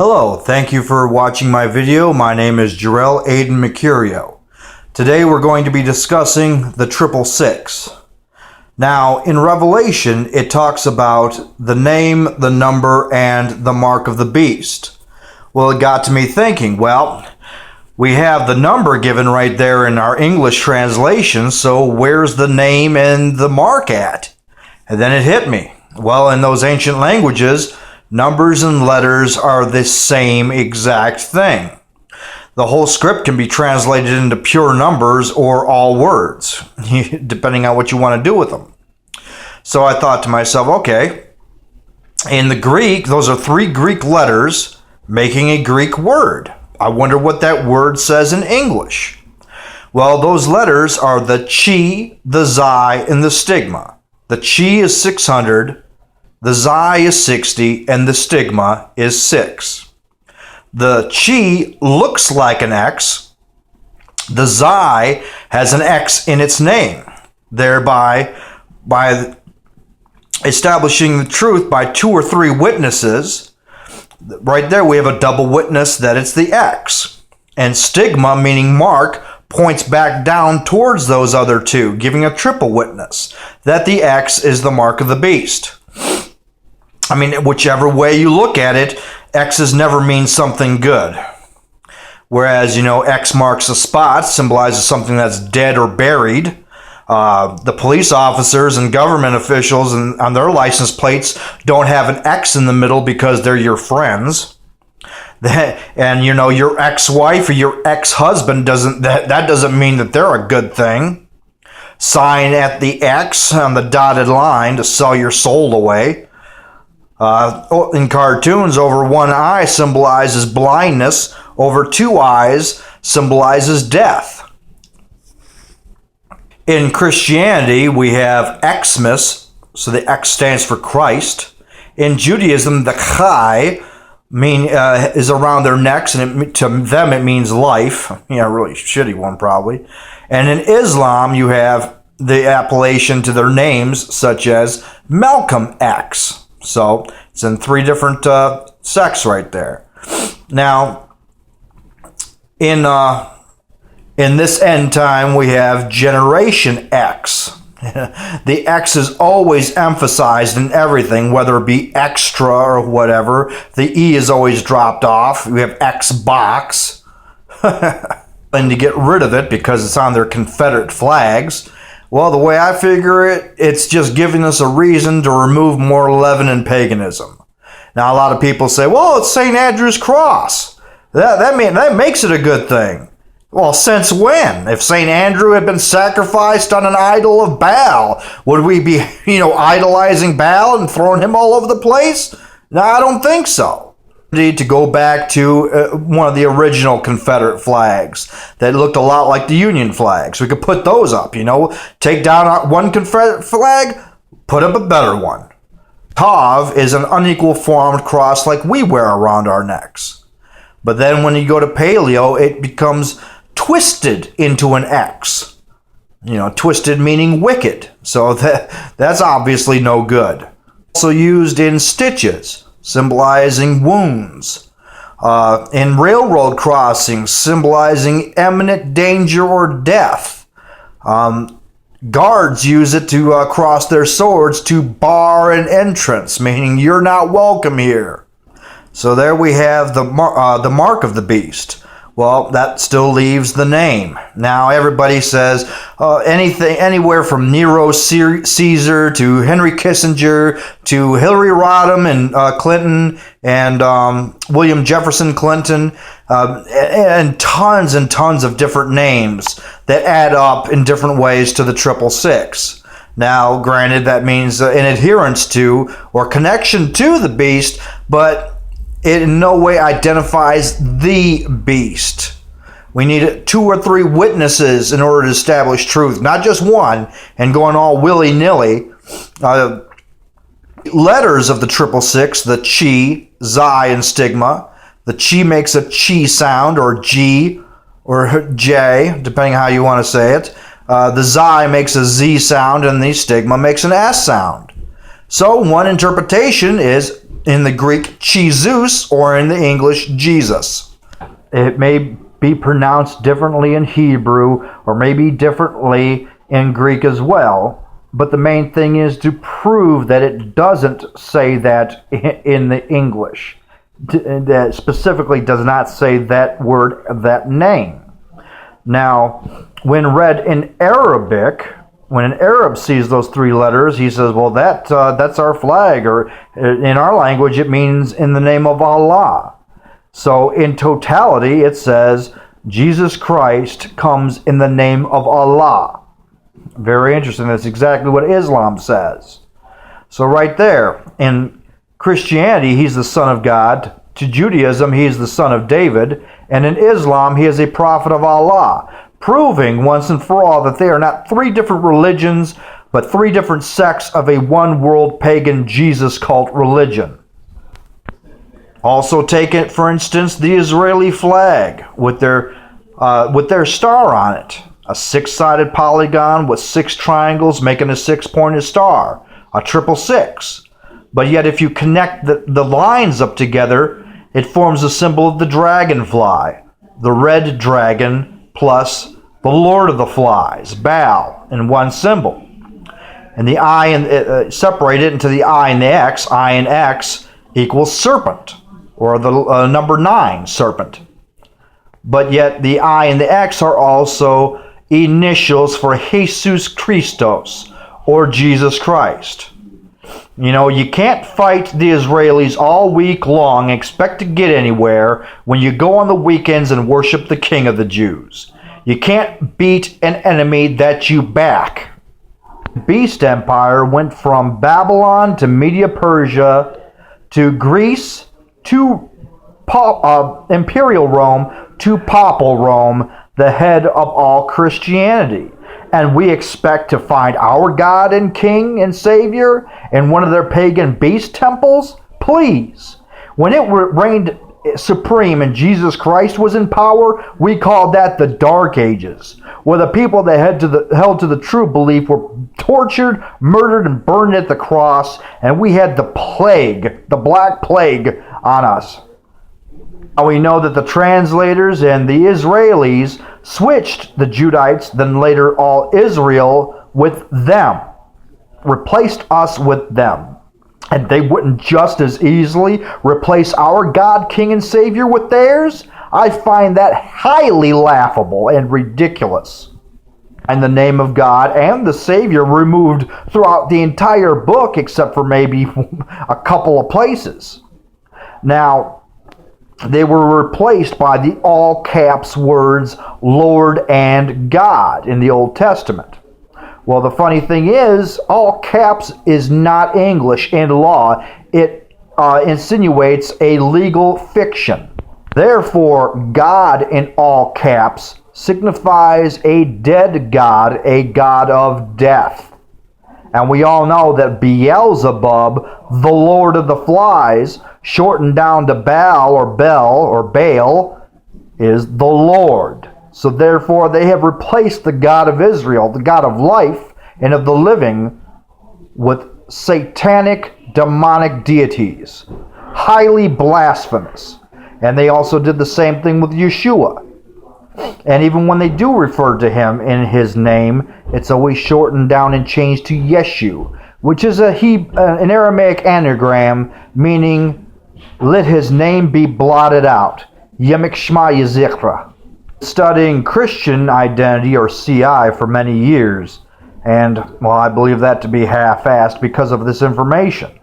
Hello, thank you for watching my video. My name is Jarrell Aiden Mercurio. Today we're going to be discussing the 666. Now, in Revelation, it talks about the name, the number, and the mark of the beast. Well, it got to me thinking, we have the number given right there in our English translation, so where's the name and the mark at? And then it hit me. Well, in those ancient languages, numbers and letters are the same exact thing. The whole script can be translated into pure numbers or all words, depending on what you want to do with them. So I thought to myself, okay, in the Greek, those are 3 Greek letters making a Greek word. I wonder what that word says in English. Well, those letters are the chi, the xi, and the stigma. The chi is 600. The xi is 60, and the stigma is 6. The chi looks like an X. The xi has an X in its name, thereby by establishing the truth by 2 or 3 witnesses. Right there we have a double witness that it's the X. And stigma, meaning mark, points back down towards those other 2, giving a triple witness that the X is the mark of the beast. I mean, whichever way you look at it, X's never mean something good. Whereas, X marks a spot, symbolizes something that's dead or buried. The police officers and government officials on their license plates don't have an X in the middle because they're your friends. And, your ex-wife or your ex-husband doesn't mean that they're a good thing. Sign at the X on the dotted line to sell your soul away. In cartoons, over 1 eye symbolizes blindness, over 2 eyes symbolizes death. In Christianity, we have Xmas, so the X stands for Christ. In Judaism, the Chai is around their necks, and to them it means life. Yeah, a really shitty one probably. And in Islam, you have the appellation to their names, such as Malcolm X. So it's in 3 different sects right there. Now, in this end time, we have Generation X. The X is always emphasized in everything, whether it be extra or whatever. The E is always dropped off. We have Xbox. And to get rid of it because it's on their Confederate flags. Well, the way I figure it, it's just giving us a reason to remove more leaven and paganism. Now, a lot of people say, well, it's St. Andrew's cross. That makes it a good thing. Well, since when? If St. Andrew had been sacrificed on an idol of Baal, would we be, idolizing Baal and throwing him all over the place? No, I don't think so. To go back to one of the original Confederate flags that looked a lot like the Union flags. We could put those up, Take down one Confederate flag, put up a better one. Tav is an unequal formed cross like we wear around our necks. But then when you go to Paleo, it becomes twisted into an X. Twisted meaning wicked. So that's obviously no good. Also used in stitches, symbolizing wounds. In railroad crossings, symbolizing imminent danger or death. Guards use it to cross their swords to bar an entrance, meaning you're not welcome here. So there we have the mark of the beast. Well, that still leaves the name. Now everybody says anything, anywhere from Nero Caesar to Henry Kissinger to Hillary Rodham and Clinton and William Jefferson Clinton and tons of different names that add up in different ways to the 666. Now, granted, that means an adherence to or connection to the beast, but it in no way identifies the beast. We need 2 or 3 witnesses in order to establish truth, not just one, and going all willy-nilly. Letters of the 666, the chi, xi, and stigma. The chi makes a chi sound, or G, or J, depending on how you want to say it. The xi makes a Z sound, and the stigma makes an S sound. So one interpretation is in the Greek Jesus, or in the English Jesus. It may be pronounced differently in Hebrew, or maybe differently in Greek as well. But the main thing is to prove that it doesn't say that in the English. That specifically does not say that word, that name. Now, when read in Arabic, when an Arab sees those three letters, he says, well, that's our flag, or in our language it means in the name of Allah. So in totality it says Jesus Christ comes in the name of Allah. Very interesting. That's exactly what Islam says. So right there, in Christianity he's the Son of God, to Judaism he's the Son of David, and in Islam he is a prophet of Allah, proving once and for all that they are not three different religions, but three different sects of a one-world pagan Jesus cult religion. Also take it, for instance, the Israeli flag with their star on it. A six-sided polygon with six triangles making a six-pointed star. A 666. But yet if you connect the lines up together, it forms a symbol of the dragonfly. The red dragon plus the Lord of the Flies, Baal, in one symbol. And the I and separate it into the I and the X. I and X equals serpent, or the number 9, serpent. But yet the I and the X are also initials for Jesus Christos, or Jesus Christ. You know, you can't fight the Israelis all week long and expect to get anywhere when you go on the weekends and worship the King of the Jews. You can't beat an enemy that you back. The Beast Empire went from Babylon to Media Persia to Greece to Imperial Rome to Papal Rome, the head of all Christianity. And we expect to find our God and King and Savior in one of their pagan beast temples? Please. When it reigned supreme and Jesus Christ was in power, we called that the Dark Ages, where the people that held to the true belief were tortured, murdered, and burned at the cross, and we had the plague, the Black Plague, on us. Now we know that the translators and the Israelis switched the Judites, then later all Israel, with them, replaced us with them. And they wouldn't just as easily replace our God, King, and Savior with theirs? I find that highly laughable and ridiculous. And the name of God and the Savior removed throughout the entire book, except for maybe a couple of places. Now, they were replaced by the all caps words Lord and God in the Old Testament. Well, the funny thing is, all caps is not English in law. It insinuates a legal fiction. Therefore, God in all caps signifies a dead God, a god of death. And we all know that Beelzebub, the Lord of the Flies, shortened down to Baal or Bel or Baal, is the Lord. So therefore they have replaced the God of Israel, the God of life and of the living, with satanic, demonic deities. Highly blasphemous. And they also did the same thing with Yeshua. And even when they do refer to him in his name, it's always shortened down and changed to Yeshu, which is an Aramaic anagram meaning, let his name be blotted out. Yemek Shma Yizikra. Studying Christian identity, or CI, for many years. And, well, I believe that to be half-assed because of this information.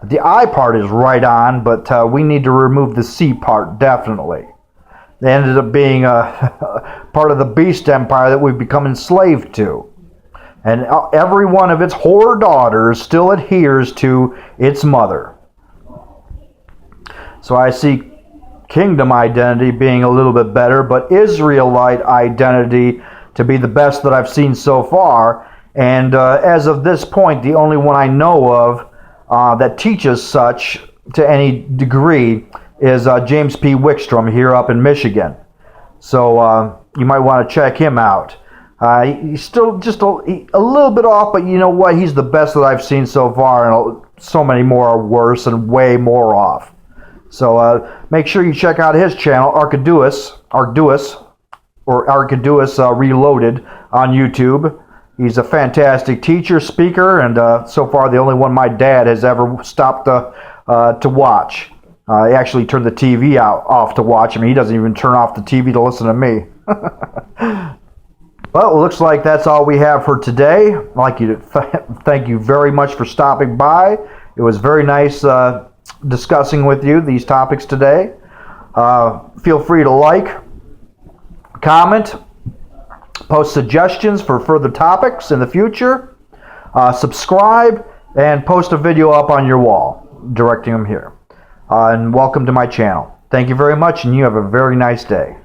The I part is right on, but we need to remove the C part, definitely. They ended up being a part of the Beast Empire that we've become enslaved to. And every one of its whore daughters still adheres to its mother. So I see kingdom identity being a little bit better, but Israelite identity to be the best that I've seen so far. And as of this point, the only one I know of that teaches such to any degree is James P. Wickstrom here up in Michigan. So you might want to check him out. He's still just a little bit off, but you know what? He's the best that I've seen so far, and so many more are worse and way more off. So make sure you check out his channel, Arkaduus Reloaded on YouTube. He's a fantastic teacher, speaker, and so far the only one my dad has ever stopped to watch. He actually turned the TV off to watch him. He doesn't even turn off the TV to listen to me. Well, it looks like that's all we have for today. I'd like you to thank you very much for stopping by. It was very nice discussing with you these topics today. Feel free to like, comment, post suggestions for further topics in the future, subscribe, and post a video up on your wall directing them here. And welcome to my channel. Thank you very much, and you have a very nice day.